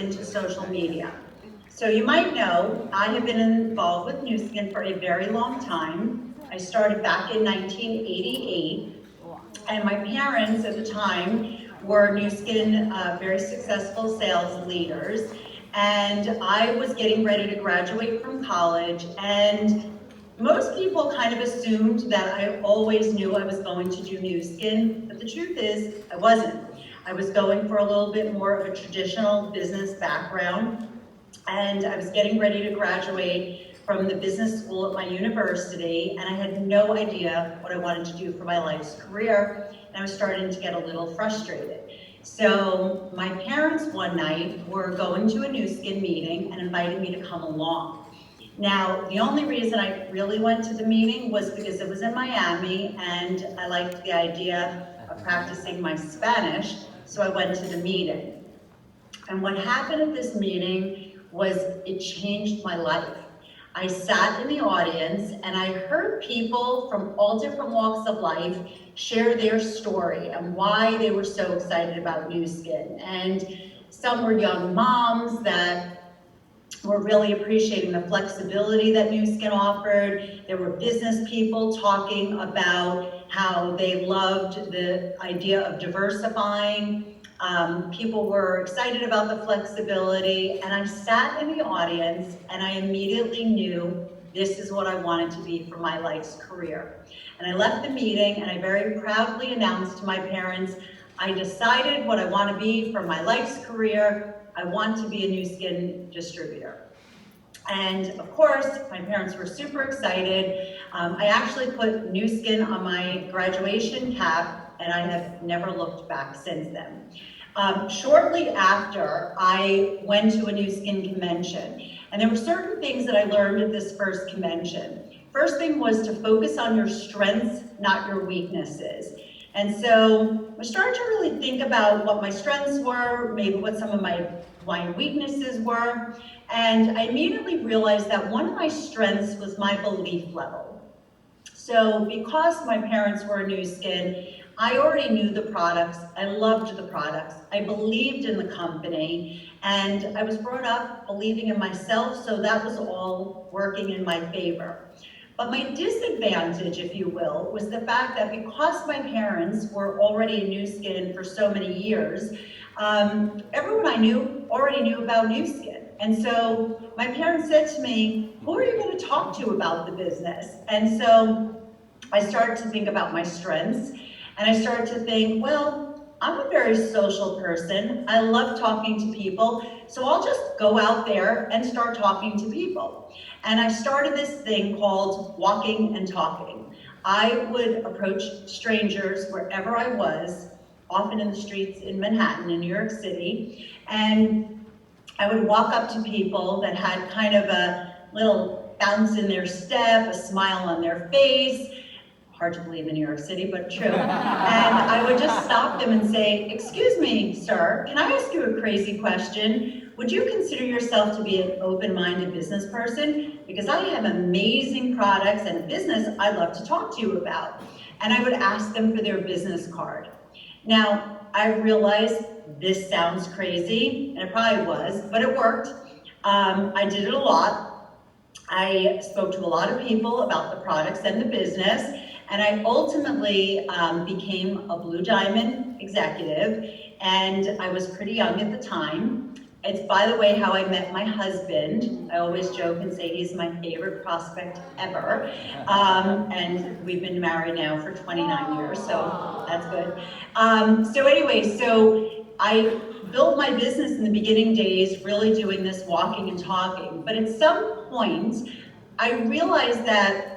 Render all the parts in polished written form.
into social media. So you might know, I have been involved with Nu Skin for a very long time. I started back in 1988, and my parents at the time were Nu Skin very successful sales leaders, and I was getting ready to graduate from college, and most people kind of assumed that I always knew I was going to do Nu Skin, but the truth is I wasn't. I was going for a little bit more of a traditional business background, and I was getting ready to graduate from the business school at my university, and I had no idea what I wanted to do for my life's career, and I was starting to get a little frustrated. So my parents one night were going to a Nu Skin meeting and invited me to come along. Now, the only reason I really went to the meeting was because it was in Miami, and I liked the idea of practicing my Spanish, so I went to the meeting. And what happened at this meeting was it changed my life. I sat in the audience and I heard people from all different walks of life share their story and why they were so excited about Nu Skin. And some were young moms that were really appreciating the flexibility that Nu Skin offered. There were business people talking about how they loved the idea of diversifying. People were excited about the flexibility, and I sat in the audience and I immediately knew this is what I wanted to be for my life's career. And I left the meeting and I very proudly announced to my parents, I decided what I want to be for my life's career. I want to be a Nu Skin distributor. And of course, my parents were super excited. I actually put Nu Skin on my graduation cap, and I have never looked back since then. Shortly after, I went to a Nu Skin convention, and there were certain things that I learned at this first convention. First thing was to focus on your strengths, not your weaknesses. And so I started to really think about what my strengths were, maybe what some of my weaknesses were, and I immediately realized that one of my strengths was my belief level. So because my parents were Nu Skin, I already knew the products, I loved the products, I believed in the company, and I was brought up believing in myself, so that was all working in my favor. But my disadvantage, if you will, was the fact that because my parents were already in Nu Skin for so many years, everyone I knew already knew about Nu Skin. And so my parents said to me, who are you going to talk to about the business? And so I started to think about my strengths, and I started to think, well, I'm a very social person. I love talking to people, so I'll just go out there and start talking to people. And I started this thing called walking and talking. I would approach strangers wherever I was, often in the streets in Manhattan, in New York City, and I would walk up to people that had kind of a little bounce in their step, a smile on their face. Hard to believe in New York City, but true. And I would just stop them and say, excuse me, sir, can I ask you a crazy question? Would you consider yourself to be an open-minded business person? Because I have amazing products and a business I'd love to talk to you about. And I would ask them for their business card. Now, I realized this sounds crazy, and it probably was, but it worked. I did it a lot. I spoke to a lot of people about the products and the business, and I ultimately became a Blue Diamond executive, and I was pretty young at the time. It's, by the way, how I met my husband. I always joke and say he's my favorite prospect ever. And we've been married now for 29 years, so that's good. So anyway, so I built my business in the beginning days, really doing this walking and talking. But at some point, I realized that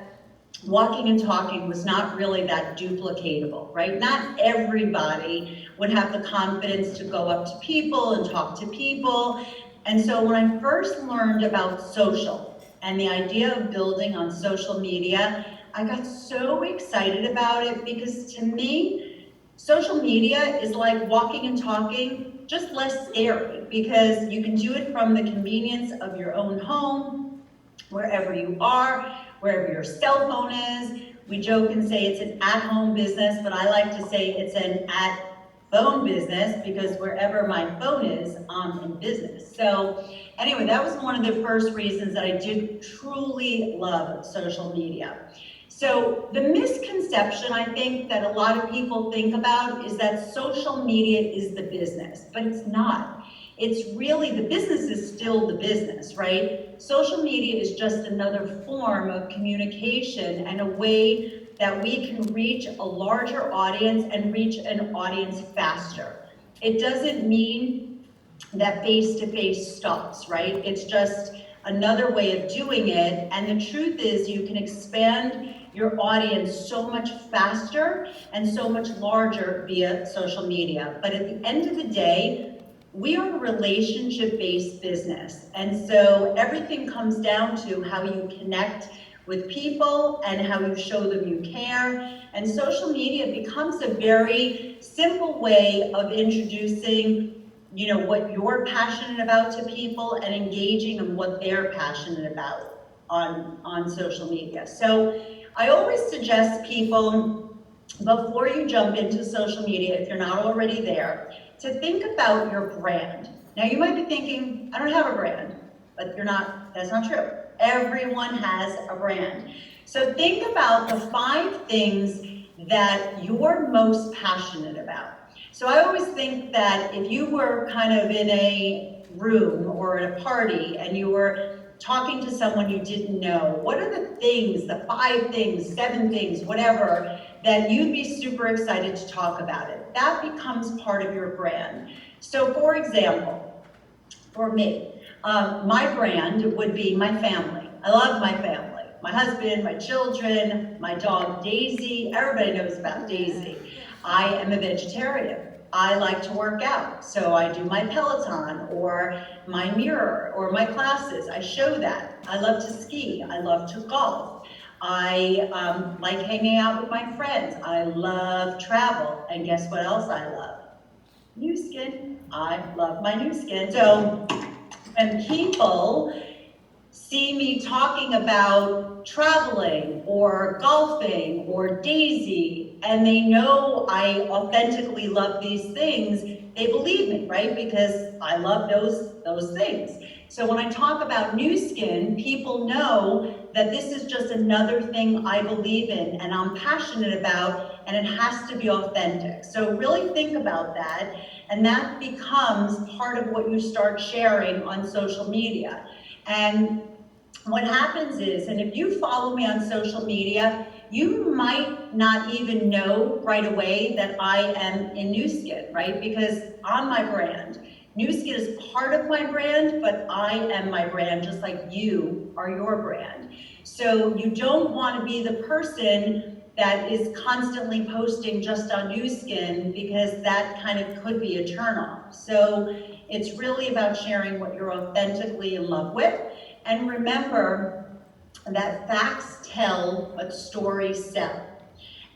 walking and talking was not really that duplicatable, right? Not everybody would have the confidence to go up to people and talk to people. And so when I first learned about social and the idea of building on social media, I got so excited about it because to me, social media is like walking and talking, just less scary because you can do it from the convenience of your own home, wherever you are, wherever your cell phone is. We joke and say it's an at-home business, but I like to say it's an phone business because wherever my phone is, I'm in business. So anyway, that was one of the first reasons that I did truly love social media. So the misconception I think that a lot of people think about is that social media is the business, but it's not. It's really, the business is still the business, right? Social media is just another form of communication and a way that we can reach a larger audience and reach an audience faster. It doesn't mean that face-to-face stops, right? It's just another way of doing it. And the truth is you can expand your audience so much faster and so much larger via social media. But at the end of the day, we are a relationship-based business. And so everything comes down to how you connect with people and how you show them you care. And social media becomes a very simple way of introducing what you're passionate about to people and engaging in what they're passionate about on social media. So I always suggest people, before you jump into social media, if you're not already there, to think about your brand. Now you might be thinking, I don't have a brand, but that's not true. Everyone has a brand. So think about the 5 things that you're most passionate about. So I always think that if you were kind of in a room or at a party and you were talking to someone you didn't know, what are the things, the 5 things, 7 things, whatever, that you'd be super excited to talk about it? That becomes part of your brand. So for example, for me, my brand would be my family. I love my family. My husband, my children, my dog Daisy, everybody knows about Daisy. I am a vegetarian. I like to work out, so I do my Peloton or my mirror or my classes. I show that. I love to ski. I love to golf. I like hanging out with my friends. I love travel. And guess what else I love? New skin. I love my new skin. So when people see me talking about traveling or golfing or Daisy, and they know I authentically love these things, they believe me, right? Because I love those things. So when I talk about new skin, people know that this is just another thing I believe in and I'm passionate about, and it has to be authentic. So really think about that, and that becomes part of what you start sharing on social media. And what happens is, and if you follow me on social media, you might not even know right away that I am in Nu Skin, right? Because I'm my brand. Nu Skin is part of my brand, but I am my brand, just like you are your brand. So you don't want to be the person that is constantly posting just on Nu Skin, because that kind of could be a turnoff. So it's really about sharing what you're authentically in love with. And remember that facts tell, but stories sell.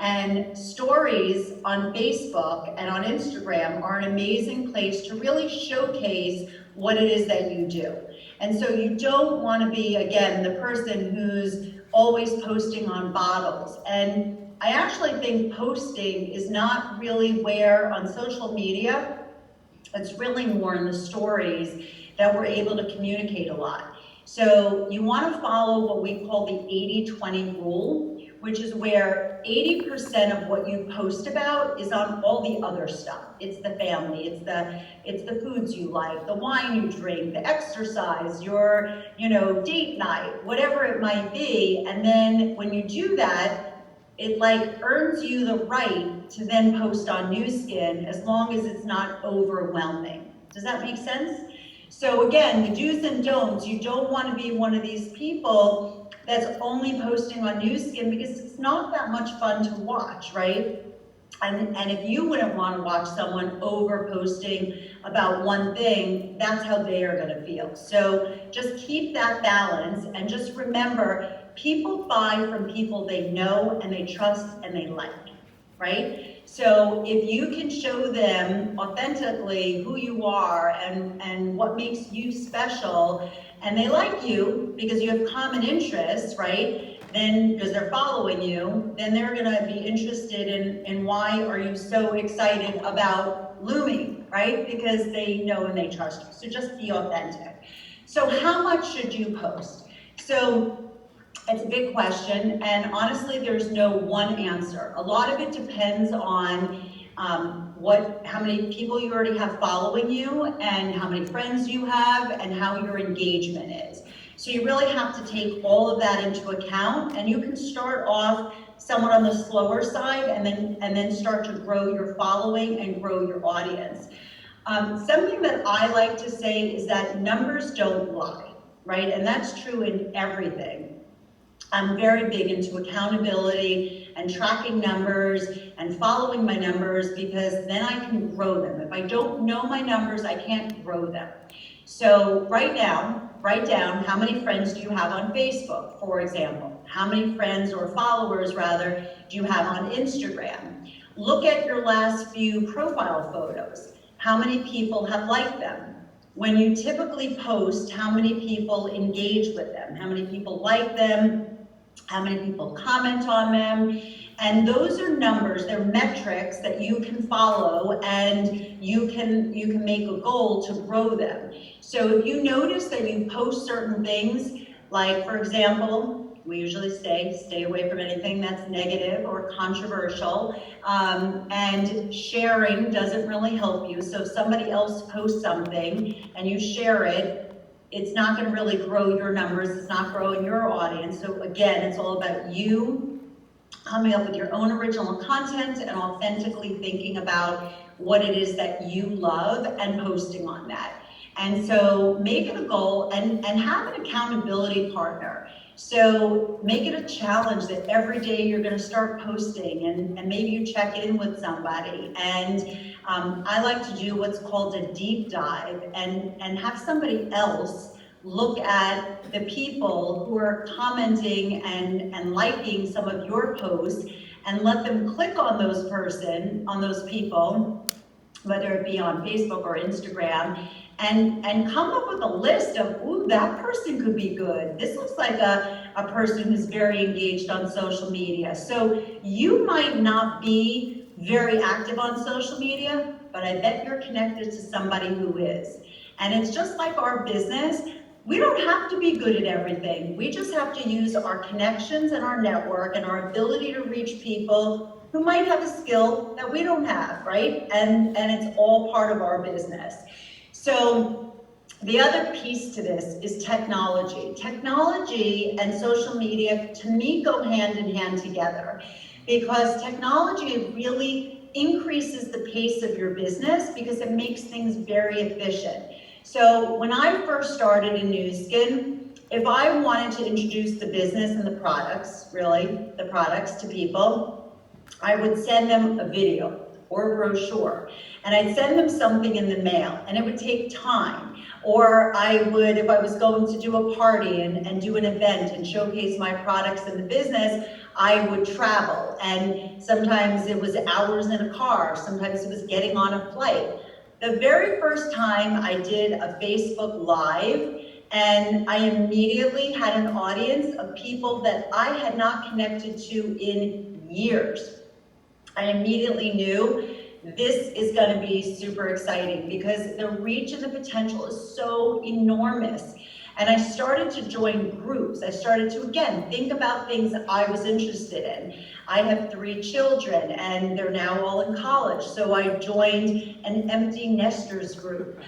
And stories on Facebook and on Instagram are an amazing place to really showcase what it is that you do. And so you don't want to be, again, the person who's always posting on bottles. And I actually think posting is not really where on social media, it's really more in the stories that we're able to communicate a lot. So you want to follow what we call the 80-20 rule, which is where 80% of what you post about is on all the other stuff. It's the family, it's the foods you like, the wine you drink, the exercise, your date night, whatever it might be. And then when you do that, it like earns you the right to then post on Nu Skin, as long as it's not overwhelming. Does that make sense? So again, the do's and don'ts, you don't want to be one of these people that's only posting on Nu Skin, because it's not that much fun to watch, right? And if you wouldn't want to watch someone over posting about one thing, that's how they are going to feel. So just keep that balance, and just remember, people buy from people they know and they trust and they like, right? So if you can show them authentically who you are and what makes you special, and they like you because you have common interests, right? Then, because they're following you, then they're gonna be interested in why are you so excited about looming, right? Because they know and they trust you. So just be authentic. So how much should you post? So it's a big question, and honestly, there's no one answer. A lot of it depends on how many people you already have following you, and how many friends you have, and how your engagement is. So you really have to take all of that into account, and you can start off somewhat on the slower side, and then start to grow your following and grow your audience. Something that I like to say is that numbers don't lie, right? And that's true in everything. I'm very big into accountability and tracking numbers and following my numbers, because then I can grow them. If I don't know my numbers, I can't grow them. So right now, write down how many friends do you have on Facebook, for example. How many friends, or followers rather, do you have on Instagram? Look at your last few profile photos. How many people have liked them? When you typically post, how many people engage with them? How many people like them? How many people comment on them? And those are numbers, they're metrics that you can follow, and you can make a goal to grow them. So if you notice that you post certain things, like for example, we usually stay away from anything that's negative or controversial, and sharing doesn't really help you. So if somebody else posts something and you share it, it's not going to really grow your numbers, it's not growing your audience. So again, it's all about you coming up with your own original content and authentically thinking about what it is that you love and posting on that. And so make it a goal, and have an accountability partner. So make it a challenge that every day you're going to start posting, and maybe you check in with somebody. And I like to do what's called a deep dive, and have somebody else look at the people who are commenting and liking some of your posts, and let them click on those people, whether it be on Facebook or Instagram, and come up with a list of, ooh, that person could be good. This looks like a person who's very engaged on social media. So you might not be very active on social media, but I bet you're connected to somebody who is. And it's just like our business. We don't have to be good at everything. We just have to use our connections and our network and our ability to reach people who might have a skill that we don't have, right? And it's all part of our business. So the other piece to this is technology. Technology and social media, to me, go hand in hand together, because technology really increases the pace of your business because it makes things very efficient. So when I first started in Nu Skin, if I wanted to introduce the business and the products, really, the products to people, I would send them a video or a brochure, and I'd send them something in the mail, and it would take time. Or I would, if I was going to do a party and do an event and showcase my products in the business, I would travel, and sometimes it was hours in a car, sometimes it was getting on a flight. The very first time I did a Facebook Live, and I immediately had an audience of people that I had not connected to in years. I immediately knew this is going to be super exciting because the reach and the potential is so enormous. And I started to join groups. I started to, again, think about things that I was interested in. I have 3 children, and they're now all in college. So I joined an empty nesters group.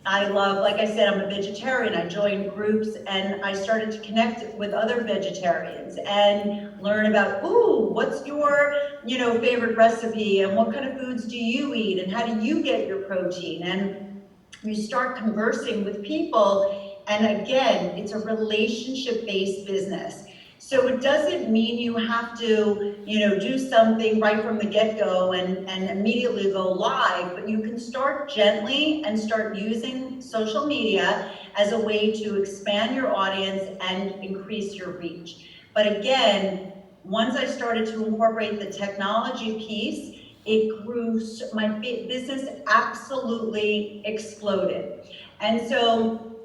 I love, like I said, I'm a vegetarian. I joined groups, and I started to connect with other vegetarians and learn about, ooh, what's your, favorite recipe, and what kind of foods do you eat, and how do you get your protein? And you start conversing with people. And again, it's a relationship-based business. So it doesn't mean you have to, do something right from the get-go and immediately go live, but you can start gently and start using social media as a way to expand your audience and increase your reach. But again, once I started to incorporate the technology piece, it grew, my business absolutely exploded. And so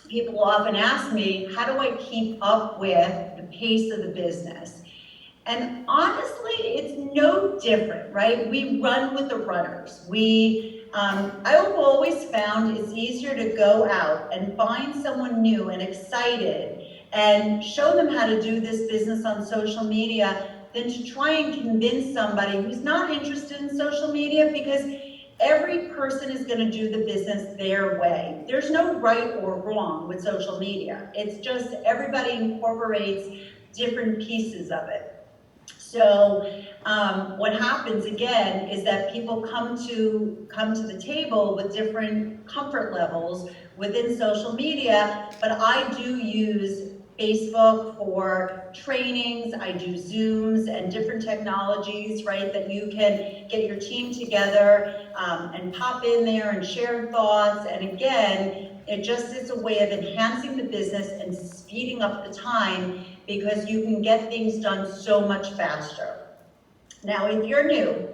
people often ask me, how do I keep up with the pace of the business? And honestly, it's no different, right? We run with the runners. We I've always found it's easier to go out and find someone new and excited and show them how to do this business on social media than to try and convince somebody who's not interested in social media, because every person is going to do the business their way. There's no right or wrong with social media. It's just everybody incorporates different pieces of it. So what happens again is that people come to the table with different comfort levels within social media, but I do use Facebook for trainings, I do Zooms and different technologies, right, that you can get your team together and pop in there and share thoughts. And again, it just is a way of enhancing the business and speeding up the time, because you can get things done so much faster. Now, if you're new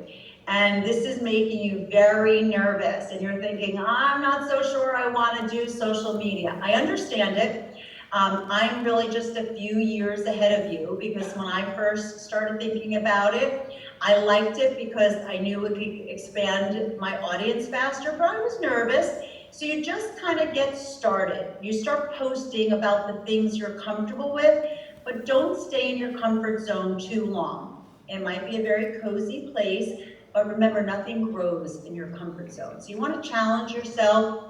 and this is making you very nervous and you're thinking, I'm not so sure I want to do social media, I understand it. I'm really just a few years ahead of you, because when I first started thinking about it, I liked it because I knew it could expand my audience faster, but I was nervous. So you just kind of get started. You start posting about the things you're comfortable with, but don't stay in your comfort zone too long. It might be a very cozy place, but remember, nothing grows in your comfort zone. So you want to challenge yourself,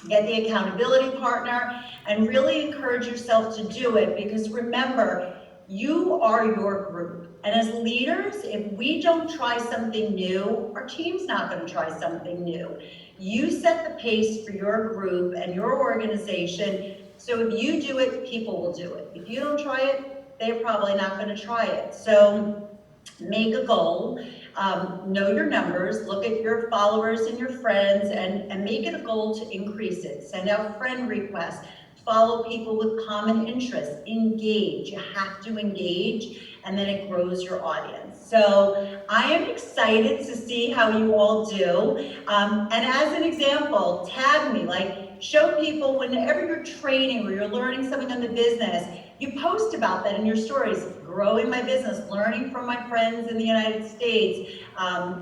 get the accountability partner, and really encourage yourself to do it, because remember, you are your group. And as leaders, if we don't try something new, our team's not going to try something new. You set the pace for your group and your organization. So if you do it, people will do it. If you don't try it, they're probably not going to try it. So make a goal, know your numbers, look at your followers and your friends, and make it a goal to increase it. Send out friend requests, follow people with common interests, engage. You have to engage, and then it grows your audience. So I am excited to see how you all do. And as an example, tag me, like show people whenever you're training or you're learning something on the business, you post about that in your stories. Growing my business, learning from my friends in the United States,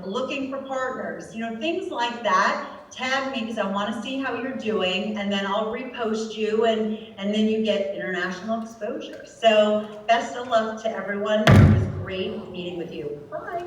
looking for partners, things like that. Tag me, because I want to see how you're doing, and then I'll repost you, and then you get international exposure. So best of luck to everyone. It was great meeting with you. Bye.